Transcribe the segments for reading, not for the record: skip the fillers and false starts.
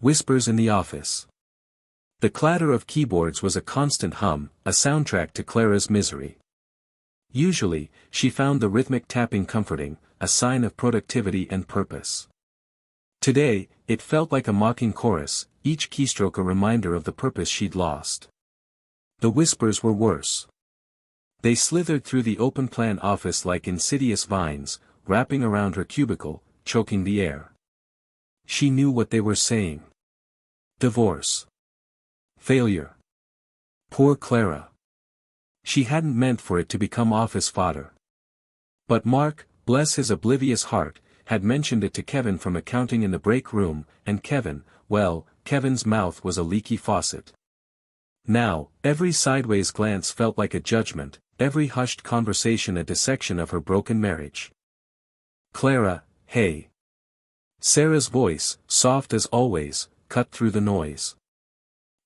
Whispers in the office. The clatter of keyboards was a constant hum, a soundtrack to Clara's misery. Usually, she found the rhythmic tapping comforting, a sign of productivity and purpose. Today, it felt like a mocking chorus, each keystroke a reminder of the purpose she'd lost. The whispers were worse. They slithered through the open-plan office like insidious vines, wrapping around her cubicle, choking the air. She knew what they were saying. Divorce. Failure. Poor Clara. She hadn't meant for it to become office fodder. But Mark, bless his oblivious heart, had mentioned it to Kevin from accounting in the break room, and Kevin, well, Kevin's mouth was a leaky faucet. Now, every sideways glance felt like a judgment, every hushed conversation a dissection of her broken marriage. Clara, hey. Sarah's voice, soft as always, cut through the noise.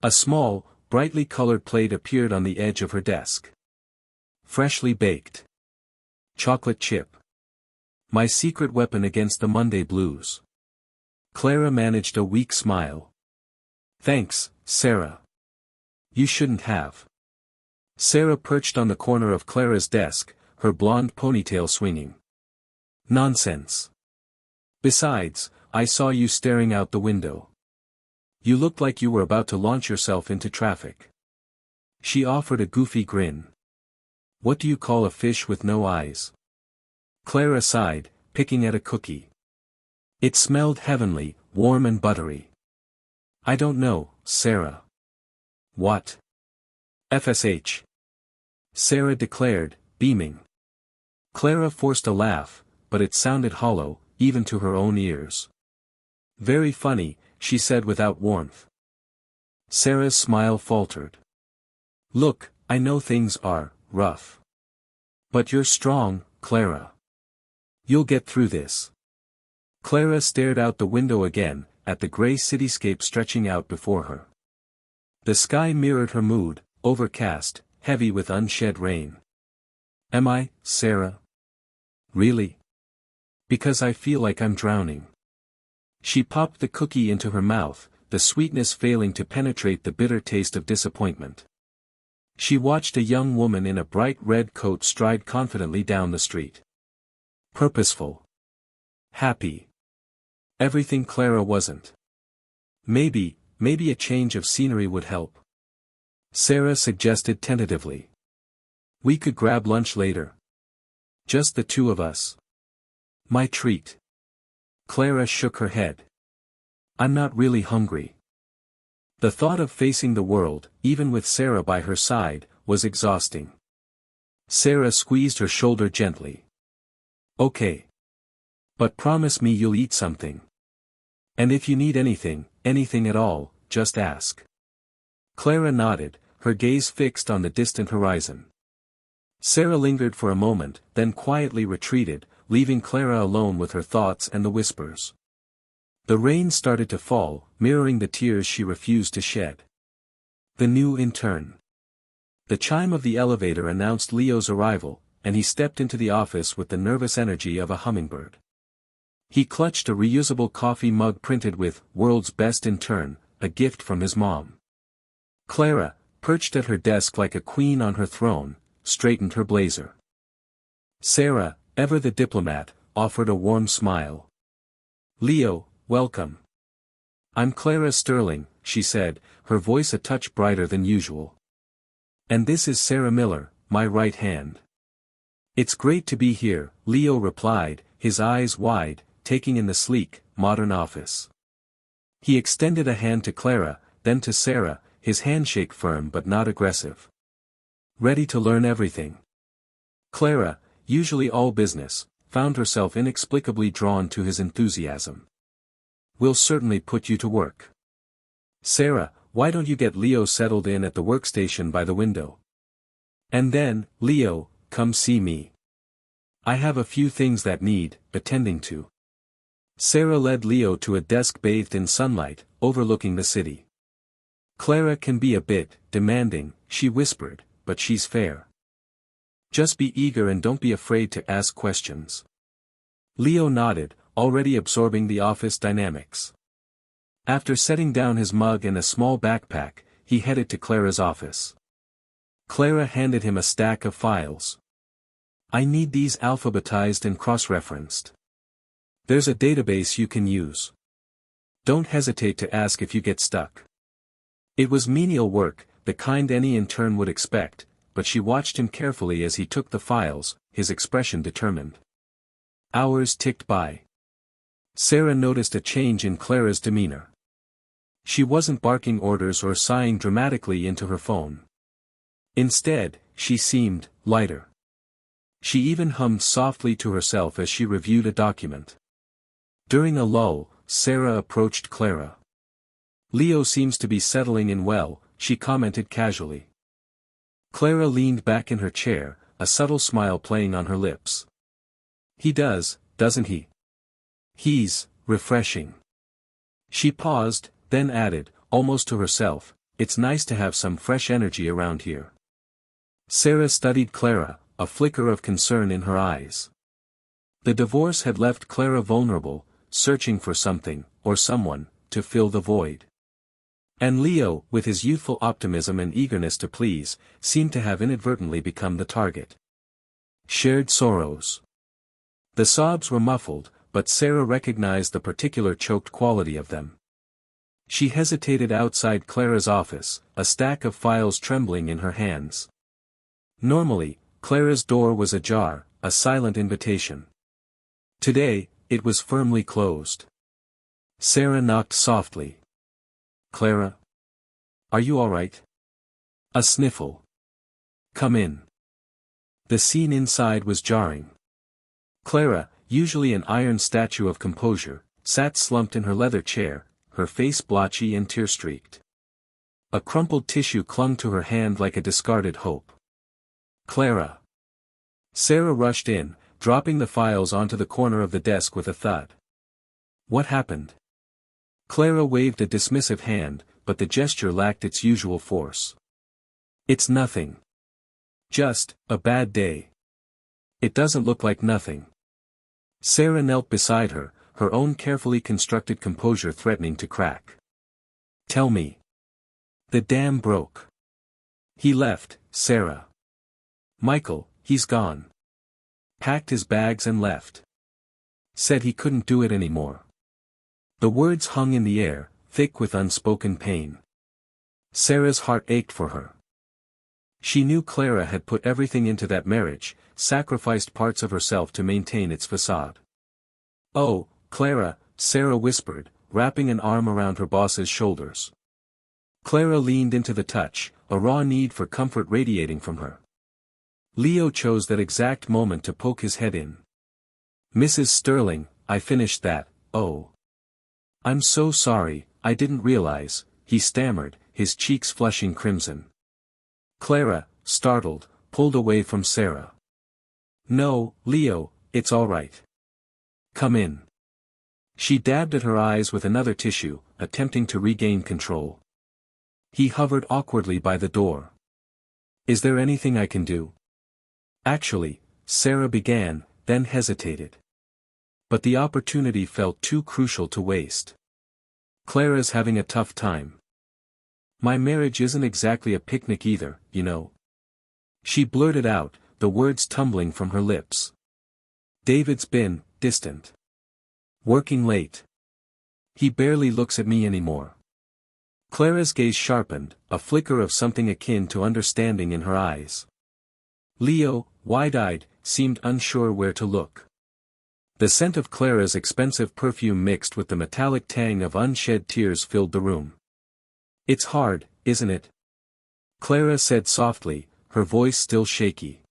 A small, brightly colored plate appeared on the edge of her desk. Freshly baked. Chocolate chip. My secret weapon against the Monday blues. Clara managed a weak smile. Thanks, Sarah. You shouldn't have. Sarah perched on the corner of Clara's desk, her blonde ponytail swinging. Nonsense. Besides, I saw you staring out the window. You looked like you were about to launch yourself into traffic. She offered a goofy grin. What do you call a fish with no eyes? Clara sighed, picking at a cookie. It smelled heavenly, warm and buttery. I don't know, Sarah. What? FSH. Sarah declared, beaming. Clara forced a laugh, but it sounded hollow, even to her own ears. Very funny, she said without warmth. Sarah's smile faltered. Look, I know things are rough. But you're strong, Clara. You'll get through this. Clara stared out the window again, at the gray cityscape stretching out before her. The sky mirrored her mood, overcast, heavy with unshed rain. Am I, Sarah? Really? Because I feel like I'm drowning. She popped the cookie into her mouth, the sweetness failing to penetrate the bitter taste of disappointment. She watched a young woman in a bright red coat stride confidently down the street. Purposeful. Happy. Everything Clara wasn't. Maybe a change of scenery would help. Sarah suggested tentatively. We could grab lunch later. Just the two of us. My treat. Clara shook her head. I'm not really hungry. The thought of facing the world, even with Sarah by her side, was exhausting. Sarah squeezed her shoulder gently. Okay. But promise me you'll eat something. And if you need anything at all, just ask. Clara nodded, her gaze fixed on the distant horizon. Sarah lingered for a moment, then quietly retreated, leaving Clara alone with her thoughts and the whispers. The rain started to fall, mirroring the tears she refused to shed. The new intern. The chime of the elevator announced Leo's arrival, and he stepped into the office with the nervous energy of a hummingbird. He clutched a reusable coffee mug printed with "World's Best Intern," a gift from his mom. Clara, perched at her desk like a queen on her throne, straightened her blazer. Sarah, ever the diplomat, offered a warm smile. Leo, welcome. I'm Clara Sterling, she said, her voice a touch brighter than usual. And this is Sarah Miller, my right hand. It's great to be here, Leo replied, his eyes wide, taking in the sleek, modern office. He extended a hand to Clara, then to Sarah, his handshake firm but not aggressive. Ready to learn everything. Clara, usually all business, found herself inexplicably drawn to his enthusiasm. We'll certainly put you to work. Sarah, why don't you get Leo settled in at the workstation by the window? And then, Leo, come see me. I have a few things that need attending to. Sarah led Leo to a desk bathed in sunlight, overlooking the city. Clara can be a bit demanding, she whispered, but she's fair. Just be eager and don't be afraid to ask questions. Leo nodded, already absorbing the office dynamics. After setting down his mug and a small backpack, he headed to Clara's office. Clara handed him a stack of files. I need these alphabetized and cross-referenced. There's a database you can use. Don't hesitate to ask if you get stuck. It was menial work, the kind any intern would expect, but she watched him carefully as he took the files, his expression determined. Hours ticked by. Sarah noticed a change in Clara's demeanor. She wasn't barking orders or sighing dramatically into her phone. Instead, she seemed lighter. She even hummed softly to herself as she reviewed a document. During a lull, Sarah approached Clara. Leo seems to be settling in well, she commented casually. Clara leaned back in her chair, a subtle smile playing on her lips. He does, doesn't he? He's refreshing. She paused, then added, almost to herself, it's nice to have some fresh energy around here. Sarah studied Clara, a flicker of concern in her eyes. The divorce had left Clara vulnerable, searching for something, or someone, to fill the void. And Leo, with his youthful optimism and eagerness to please, seemed to have inadvertently become the target. Shared sorrows. The sobs were muffled, but Sarah recognized the particular choked quality of them. She hesitated outside Clara's office, a stack of files trembling in her hands. Normally, Clara's door was ajar, a silent invitation. Today, it was firmly closed. Sarah knocked softly. Clara? Are you all right? A sniffle. Come in. The scene inside was jarring. Clara, usually an iron statue of composure, sat slumped in her leather chair, her face blotchy and tear-streaked. A crumpled tissue clung to her hand like a discarded hope. Clara. Sarah rushed in, dropping the files onto the corner of the desk with a thud. What happened? Clara waved a dismissive hand, but the gesture lacked its usual force. It's nothing. Just a bad day. It doesn't look like nothing. Sarah knelt beside her, her own carefully constructed composure threatening to crack. Tell me. The dam broke. He left, Sarah. Michael, he's gone. Packed his bags and left. Said he couldn't do it anymore. The words hung in the air, thick with unspoken pain. Sarah's heart ached for her. She knew Clara had put everything into that marriage, sacrificed parts of herself to maintain its facade. Oh, Clara, Sarah whispered, wrapping an arm around her boss's shoulders. Clara leaned into the touch, a raw need for comfort radiating from her. Leo chose that exact moment to poke his head in. Mrs. Sterling, I finished that, oh. I'm so sorry, I didn't realize, he stammered, his cheeks flushing crimson. Clara, startled, pulled away from Sarah. No, Leo, it's all right. Come in. She dabbed at her eyes with another tissue, attempting to regain control. He hovered awkwardly by the door. Is there anything I can do? Actually, Sarah began, then hesitated. But the opportunity felt too crucial to waste. Clara's having a tough time. My marriage isn't exactly a picnic either, you know. She blurted out, the words tumbling from her lips. David's been distant. Working late. He barely looks at me anymore. Clara's gaze sharpened, a flicker of something akin to understanding in her eyes. Leo, wide-eyed, seemed unsure where to look. The scent of Clara's expensive perfume mixed with the metallic tang of unshed tears filled the room. It's hard, isn't it? Clara said softly, her voice still shaky.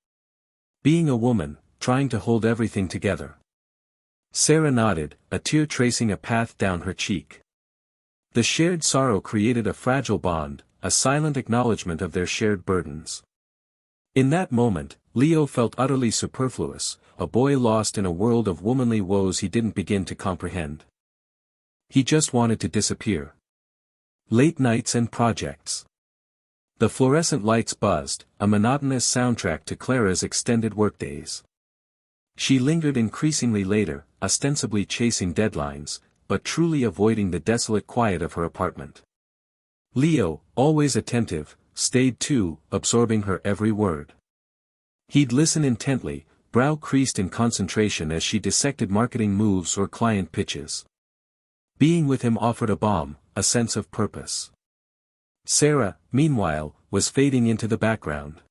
Being a woman, trying to hold everything together. Sarah nodded, a tear tracing a path down her cheek. The shared sorrow created a fragile bond, a silent acknowledgement of their shared burdens. In that moment, Leo felt utterly superfluous, a boy lost in a world of womanly woes he didn't begin to comprehend. He just wanted to disappear. Late nights and projects. The fluorescent lights buzzed, a monotonous soundtrack to Clara's extended workdays. She lingered increasingly later, ostensibly chasing deadlines, but truly avoiding the desolate quiet of her apartment. Leo, always attentive, stayed too, absorbing her every word. He'd listen intently, brow creased in concentration as she dissected marketing moves or client pitches. Being with him offered a balm, a sense of purpose. Sarah, meanwhile, was fading into the background.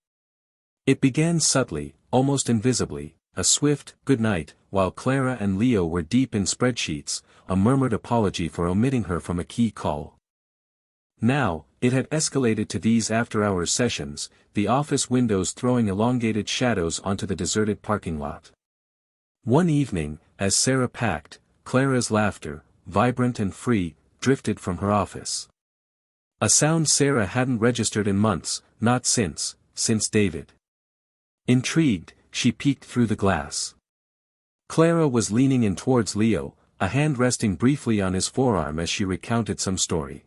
It began subtly, almost invisibly, a swift "good night," while Clara and Leo were deep in spreadsheets, a murmured apology for omitting her from a key call. Now, it had escalated to these after-hours sessions, the office windows throwing elongated shadows onto the deserted parking lot. One evening, as Sarah packed, Clara's laughter, vibrant and free, drifted from her office. A sound Sarah hadn't registered in months, not since David. Intrigued, she peeked through the glass. Clara was leaning in towards Leo, a hand resting briefly on his forearm as she recounted some story.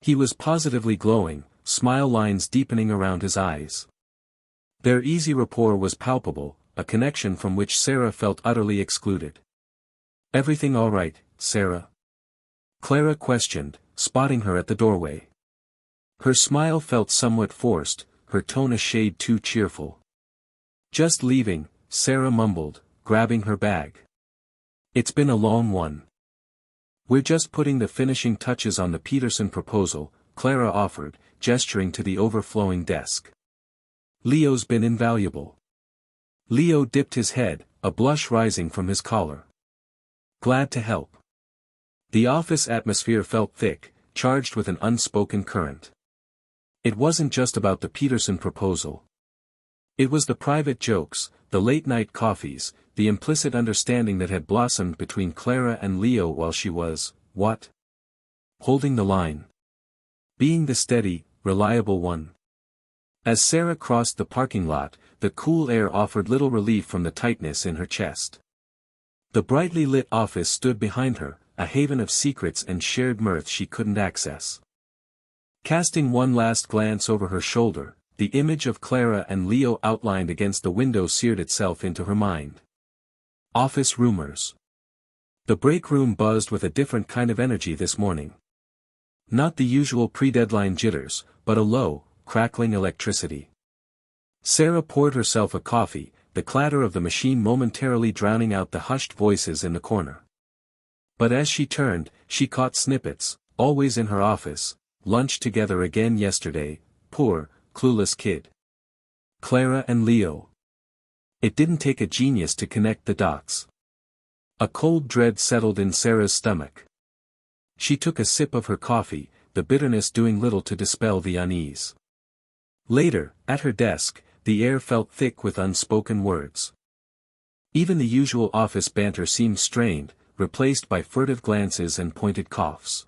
He was positively glowing, smile lines deepening around his eyes. Their easy rapport was palpable, a connection from which Sarah felt utterly excluded. "Everything all right, Sarah?" Clara questioned, spotting her at the doorway. Her smile felt somewhat forced, her tone a shade too cheerful. "Just leaving," Sarah mumbled, grabbing her bag. "It's been a long one." "We're just putting the finishing touches on the Peterson proposal," Clara offered, gesturing to the overflowing desk. "Leo's been invaluable." Leo dipped his head, a blush rising from his collar. "Glad to help." The office atmosphere felt thick, charged with an unspoken current. It wasn't just about the Peterson proposal. It was the private jokes, the late-night coffees, the implicit understanding that had blossomed between Clara and Leo while she was, what? Holding the line. Being the steady, reliable one. As Sarah crossed the parking lot, the cool air offered little relief from the tightness in her chest. The brightly lit office stood behind her, a haven of secrets and shared mirth she couldn't access. Casting one last glance over her shoulder, the image of Clara and Leo outlined against the window seared itself into her mind. Office rumors. The break room buzzed with a different kind of energy this morning. Not the usual pre-deadline jitters, but a low, crackling electricity. Sarah poured herself a coffee, the clatter of the machine momentarily drowning out the hushed voices in the corner. But as she turned, she caught snippets, always in her office, "Lunch together again yesterday, poor, clueless kid. Clara and Leo." It didn't take a genius to connect the dots. A cold dread settled in Sarah's stomach. She took a sip of her coffee, the bitterness doing little to dispel the unease. Later, at her desk, the air felt thick with unspoken words. Even the usual office banter seemed strained, replaced by furtive glances and pointed coughs.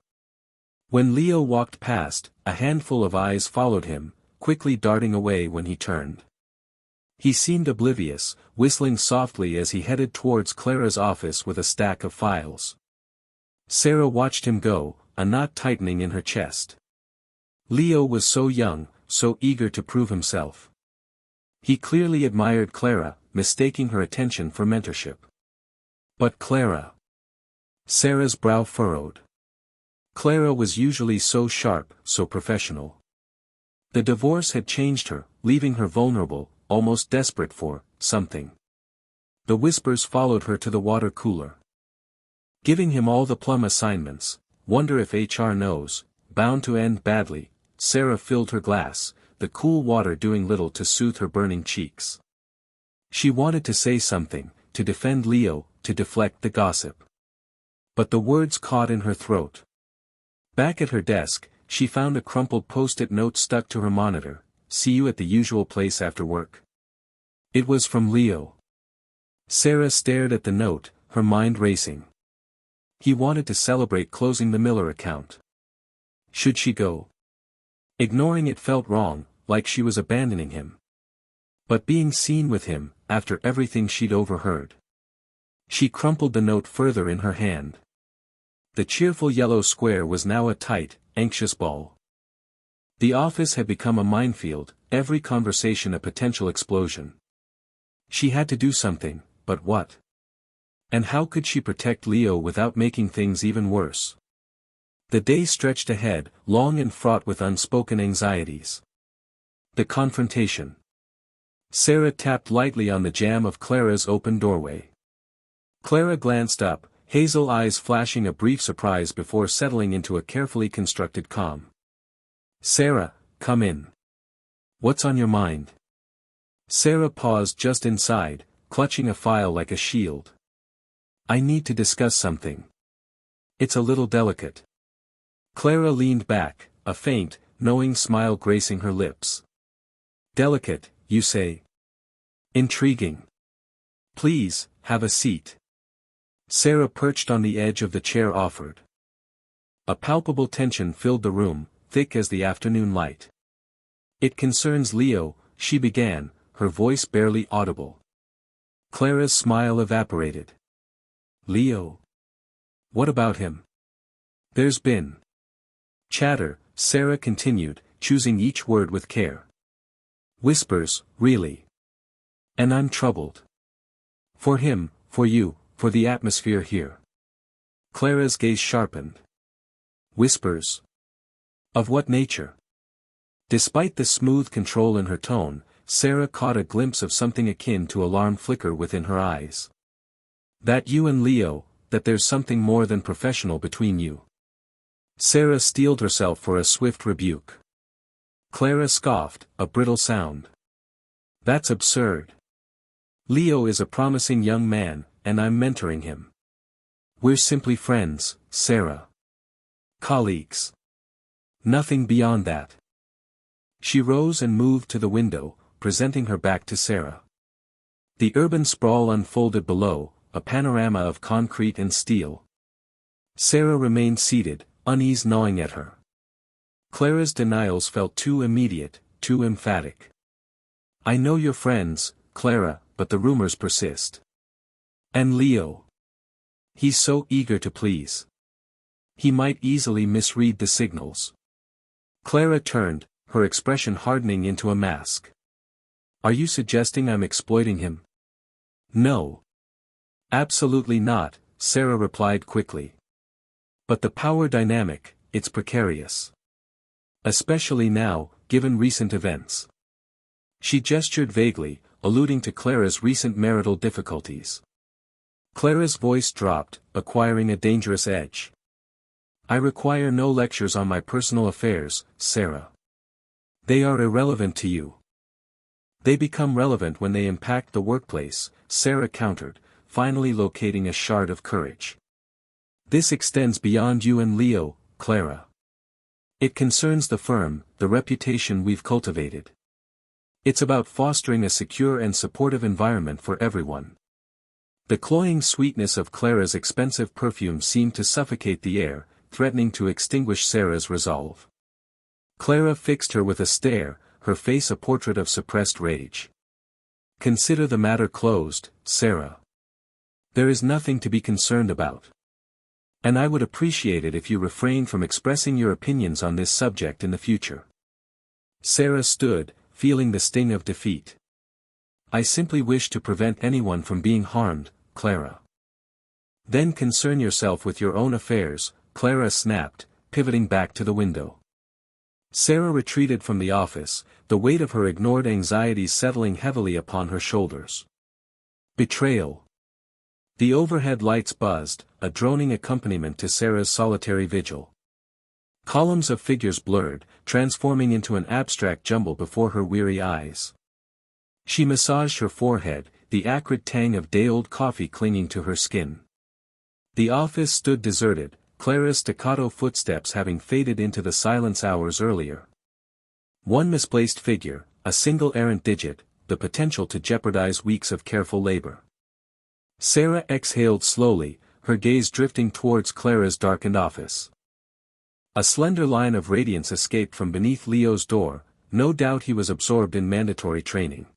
When Leo walked past, a handful of eyes followed him, quickly darting away when he turned. He seemed oblivious, whistling softly as he headed towards Clara's office with a stack of files. Sarah watched him go, a knot tightening in her chest. Leo was so young, so eager to prove himself. He clearly admired Clara, mistaking her attention for mentorship. But Clara. Sarah's brow furrowed. Clara was usually so sharp, so professional. The divorce had changed her, leaving her vulnerable, almost desperate for something. The whispers followed her to the water cooler. Giving him all the plum assignments, wonder if HR knows, bound to end badly. Sarah filled her glass, the cool water doing little to soothe her burning cheeks. She wanted to say something, to defend Leo, to deflect the gossip. But the words caught in her throat. Back at her desk, she found a crumpled post-it note stuck to her monitor. "See you at the usual place after work." It was from Leo. Sarah stared at the note, her mind racing. He wanted to celebrate closing the Miller account. Should she go? Ignoring it felt wrong, like she was abandoning him. But being seen with him, after everything she'd overheard. She crumpled the note further in her hand. The cheerful yellow square was now a tight, anxious ball. The office had become a minefield, every conversation a potential explosion. She had to do something, but what? And how could she protect Leo without making things even worse? The day stretched ahead, long and fraught with unspoken anxieties. The confrontation. Sarah tapped lightly on the jamb of Clara's open doorway. Clara glanced up, hazel eyes flashing a brief surprise before settling into a carefully constructed calm. "Sarah, come in. What's on your mind?" Sarah paused just inside, clutching a file like a shield. "I need to discuss something. It's a little delicate." Clara leaned back, a faint, knowing smile gracing her lips. "Delicate, you say? Intriguing. Please, have a seat." Sarah perched on the edge of the chair offered. A palpable tension filled the room, thick as the afternoon light. "It concerns Leo," she began, her voice barely audible. Clara's smile evaporated. "Leo? What about him?" "There's been chatter," Sarah continued, choosing each word with care. "Whispers, really. And I'm troubled. For him, for you, for the atmosphere here." Clara's gaze sharpened. "Whispers? Of what nature?" Despite the smooth control in her tone, Sarah caught a glimpse of something akin to alarm flicker within her eyes. "That you and Leo, that there's something more than professional between you." Sarah steeled herself for a swift rebuke. Clara scoffed, a brittle sound. "That's absurd. Leo is a promising young man, and I'm mentoring him. We're simply friends, Sarah. Colleagues. Nothing beyond that." She rose and moved to the window, presenting her back to Sarah. The urban sprawl unfolded below, a panorama of concrete and steel. Sarah remained seated, unease gnawing at her. Clara's denials felt too immediate, too emphatic. "I know you're friends, Clara, but the rumors persist. And Leo? He's so eager to please. He might easily misread the signals." Clara turned, her expression hardening into a mask. "Are you suggesting I'm exploiting him?" "No. Absolutely not," Sarah replied quickly. "But the power dynamic, it's precarious. Especially now, given recent events." She gestured vaguely, alluding to Clara's recent marital difficulties. Clara's voice dropped, acquiring a dangerous edge. "I require no lectures on my personal affairs, Sarah. They are irrelevant to you." "They become relevant when they impact the workplace," Sarah countered, finally locating a shard of courage. "This extends beyond you and Leo, Clara. It concerns the firm, the reputation we've cultivated. It's about fostering a secure and supportive environment for everyone." The cloying sweetness of Clara's expensive perfume seemed to suffocate the air, threatening to extinguish Sarah's resolve. Clara fixed her with a stare, her face a portrait of suppressed rage. "Consider the matter closed, Sarah. There is nothing to be concerned about. And I would appreciate it if you refrained from expressing your opinions on this subject in the future." Sarah stood, feeling the sting of defeat. "I simply wish to prevent anyone from being harmed, Clara." "Then concern yourself with your own affairs," Clara snapped, pivoting back to the window. Sarah retreated from the office, the weight of her ignored anxieties settling heavily upon her shoulders. Betrayal. The overhead lights buzzed, a droning accompaniment to Sarah's solitary vigil. Columns of figures blurred, transforming into an abstract jumble before her weary eyes. She massaged her forehead, the acrid tang of day-old coffee clinging to her skin. The office stood deserted, Clara's staccato footsteps having faded into the silence hours earlier. One misplaced figure, a single errant digit, the potential to jeopardize weeks of careful labor. Sarah exhaled slowly, her gaze drifting towards Clara's darkened office. A slender line of radiance escaped from beneath Leo's door, no doubt he was absorbed in mandatory training.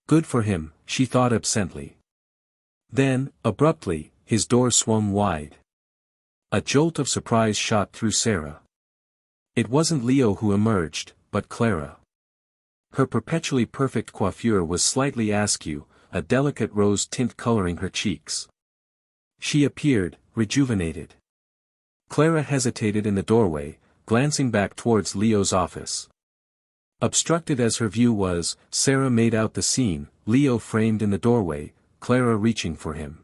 Good for him, she thought absently. Then, abruptly, his door swung wide. A jolt of surprise shot through Sarah. It wasn't Leo who emerged, but Clara. Her perpetually perfect coiffure was slightly askew, a delicate rose tint coloring her cheeks. She appeared, rejuvenated. Clara hesitated in the doorway, glancing back towards Leo's office. Obstructed as her view was, Sarah made out the scene, Leo framed in the doorway, Clara reaching for him.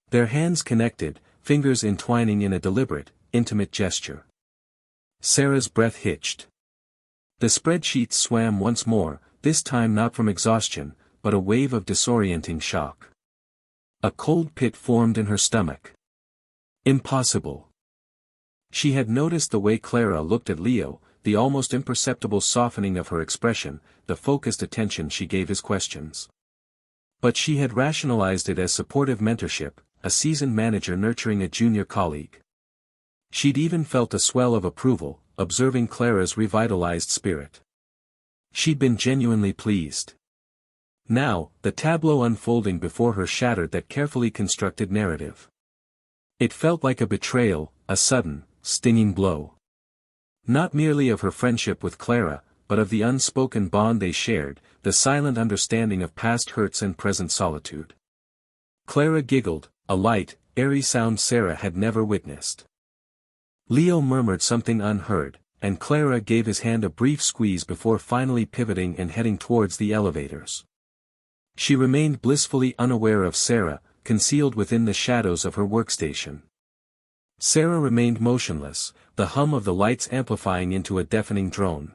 Their hands connected, fingers entwining in a deliberate, intimate gesture. Sarah's breath hitched. The spreadsheets swam once more, this time not from exhaustion, but a wave of disorienting shock. A cold pit formed in her stomach. Impossible. She had noticed the way Clara looked at Leo, the almost imperceptible softening of her expression, the focused attention she gave his questions. But she had rationalized it as supportive mentorship, a seasoned manager nurturing a junior colleague. She'd even felt a swell of approval, observing Clara's revitalized spirit. She'd been genuinely pleased. Now, the tableau unfolding before her shattered that carefully constructed narrative. It felt like a betrayal, a sudden, stinging blow. Not merely of her friendship with Clara, but of the unspoken bond they shared, the silent understanding of past hurts and present solitude. Clara giggled, a light, airy sound Sarah had never witnessed. Leo murmured something unheard, and Clara gave his hand a brief squeeze before finally pivoting and heading towards the elevators. She remained blissfully unaware of Sarah, concealed within the shadows of her workstation. Sarah remained motionless, the hum of the lights amplifying into a deafening drone.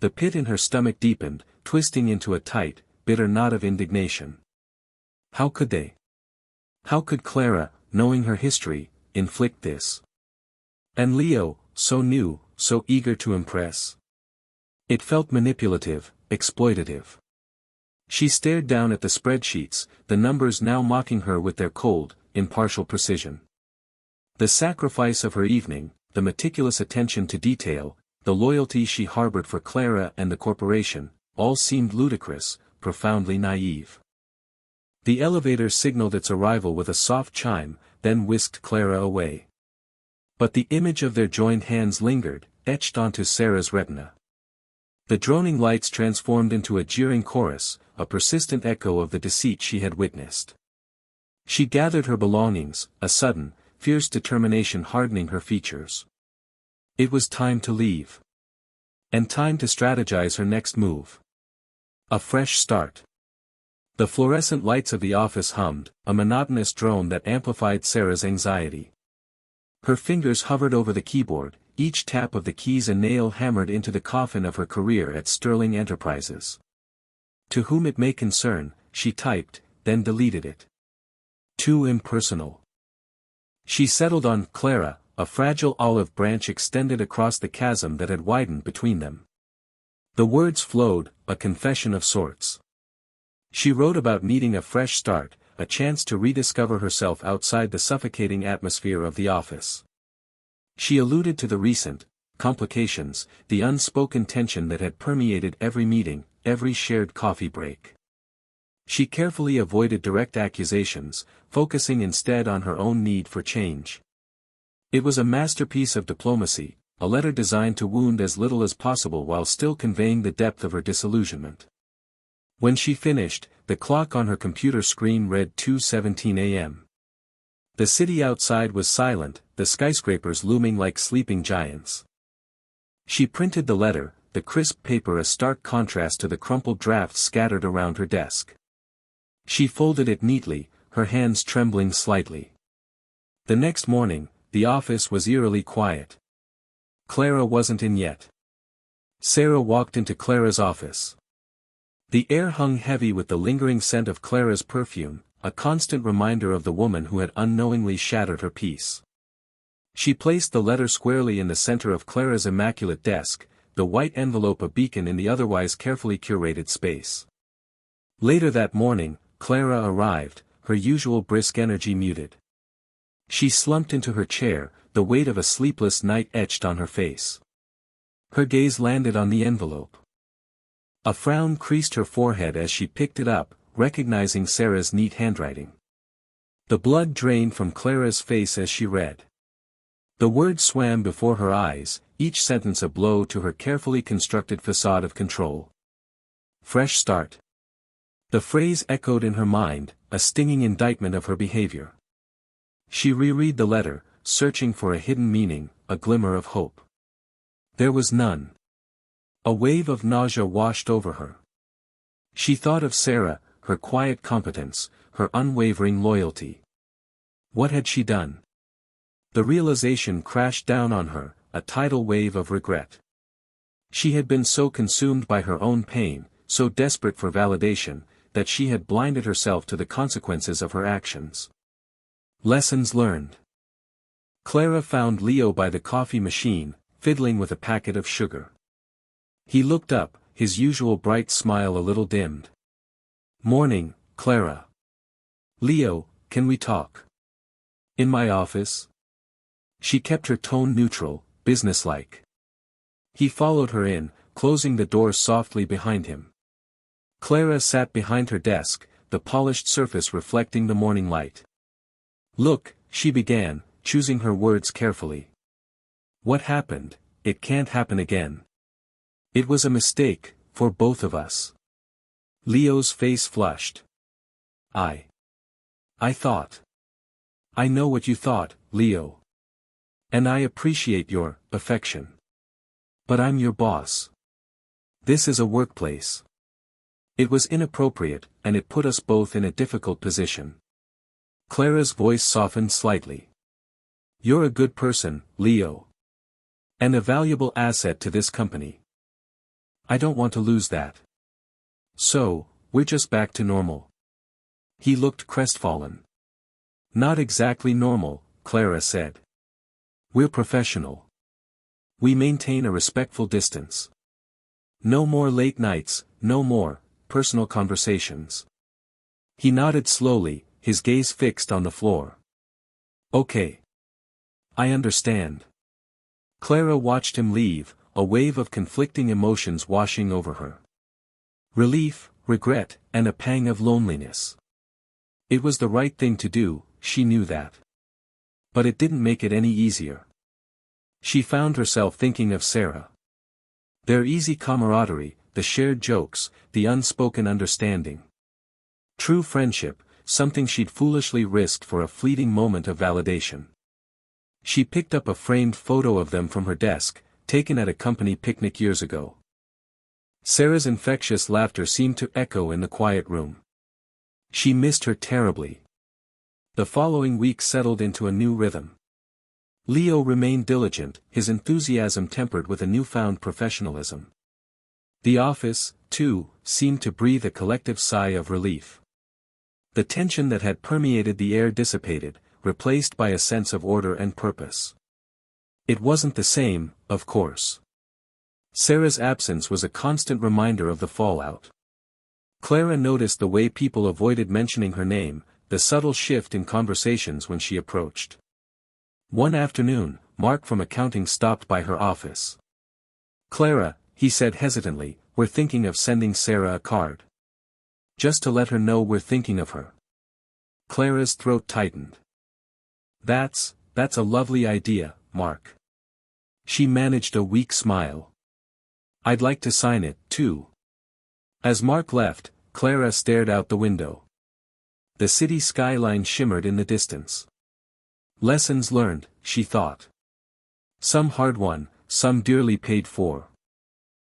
The pit in her stomach deepened, twisting into a tight, bitter knot of indignation. How could they? How could Clara, knowing her history, inflict this? And Leo, so new, so eager to impress. It felt manipulative, exploitative. She stared down at the spreadsheets, the numbers now mocking her with their cold, impartial precision. The sacrifice of her evening, the meticulous attention to detail, the loyalty she harbored for Clara and the corporation, all seemed ludicrous, profoundly naive. The elevator signaled its arrival with a soft chime, then whisked Clara away. But the image of their joined hands lingered, etched onto Sarah's retina. The droning lights transformed into a jeering chorus, a persistent echo of the deceit she had witnessed. She gathered her belongings, a sudden, fierce determination hardening her features. It was time to leave. And time to strategize her next move. A fresh start. The fluorescent lights of the office hummed, a monotonous drone that amplified Sarah's anxiety. Her fingers hovered over the keyboard, each tap of the keys a nail hammered into the coffin of her career at Sterling Enterprises. To whom it may concern, she typed, then deleted it. Too impersonal. She settled on Clara, a fragile olive branch extended across the chasm that had widened between them. The words flowed, a confession of sorts. She wrote about needing a fresh start, a chance to rediscover herself outside the suffocating atmosphere of the office. She alluded to the recent complications, the unspoken tension that had permeated every meeting, every shared coffee break. She carefully avoided direct accusations, focusing instead on her own need for change. It was a masterpiece of diplomacy, a letter designed to wound as little as possible while still conveying the depth of her disillusionment. When she finished, the clock on her computer screen read 2:17 a.m. The city outside was silent, the skyscrapers looming like sleeping giants. She printed the letter, the crisp paper a stark contrast to the crumpled drafts scattered around her desk. She folded it neatly, her hands trembling slightly. The next morning, the office was eerily quiet. Clara wasn't in yet. Sarah walked into Clara's office. The air hung heavy with the lingering scent of Clara's perfume, a constant reminder of the woman who had unknowingly shattered her peace. She placed the letter squarely in the center of Clara's immaculate desk, the white envelope a beacon in the otherwise carefully curated space. Later that morning, Clara arrived, her usual brisk energy muted. She slumped into her chair, the weight of a sleepless night etched on her face. Her gaze landed on the envelope. A frown creased her forehead as she picked it up, recognizing Sarah's neat handwriting. The blood drained from Clara's face as she read. The words swam before her eyes, each sentence a blow to her carefully constructed facade of control. Fresh start. The phrase echoed in her mind, a stinging indictment of her behavior. She reread the letter, searching for a hidden meaning, a glimmer of hope. There was none. A wave of nausea washed over her. She thought of Sarah, her quiet competence, her unwavering loyalty. What had she done? The realization crashed down on her, a tidal wave of regret. She had been so consumed by her own pain, so desperate for validation, that she had blinded herself to the consequences of her actions. Lessons learned. Clara found Leo by the coffee machine, fiddling with a packet of sugar. He looked up, his usual bright smile a little dimmed. "Morning, Clara." "Leo, can we talk?" "In my office?" She kept her tone neutral, businesslike. He followed her in, closing the door softly behind him. Clara sat behind her desk, the polished surface reflecting the morning light. "Look," she began, choosing her words carefully. "What happened, it can't happen again. It was a mistake, for both of us." Leo's face flushed. I thought. "I know what you thought, Leo. And I appreciate your affection. But I'm your boss. This is a workplace. It was inappropriate, and it put us both in a difficult position." Clara's voice softened slightly. "You're a good person, Leo. And a valuable asset to this company. I don't want to lose that. So, we're just back to normal." He looked crestfallen. "Not exactly normal," Clara said. "We're professional. We maintain a respectful distance. No more late nights, no more personal conversations." He nodded slowly, his gaze fixed on the floor. "Okay. I understand." Clara watched him leave, a wave of conflicting emotions washing over her. Relief, regret, and a pang of loneliness. It was the right thing to do, she knew that. But it didn't make it any easier. She found herself thinking of Sarah. Their easy camaraderie, the shared jokes, the unspoken understanding. True friendship, something she'd foolishly risked for a fleeting moment of validation. She picked up a framed photo of them from her desk, taken at a company picnic years ago. Sarah's infectious laughter seemed to echo in the quiet room. She missed her terribly. The following week settled into a new rhythm. Leo remained diligent, his enthusiasm tempered with a newfound professionalism. The office, too, seemed to breathe a collective sigh of relief. The tension that had permeated the air dissipated, replaced by a sense of order and purpose. It wasn't the same, of course. Sarah's absence was a constant reminder of the fallout. Clara noticed the way people avoided mentioning her name, the subtle shift in conversations when she approached. One afternoon, Mark from accounting stopped by her office. "Clara," he said hesitantly, "we're thinking of sending Sarah a card. Just to let her know we're thinking of her." Clara's throat tightened. That's a lovely idea, Mark." She managed a weak smile. "I'd like to sign it, too." As Mark left, Clara stared out the window. The city skyline shimmered in the distance. Lessons learned, she thought. Some hard-won, some dearly paid for.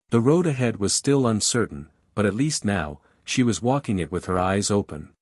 The road ahead was still uncertain, but at least now, she was walking it with her eyes open.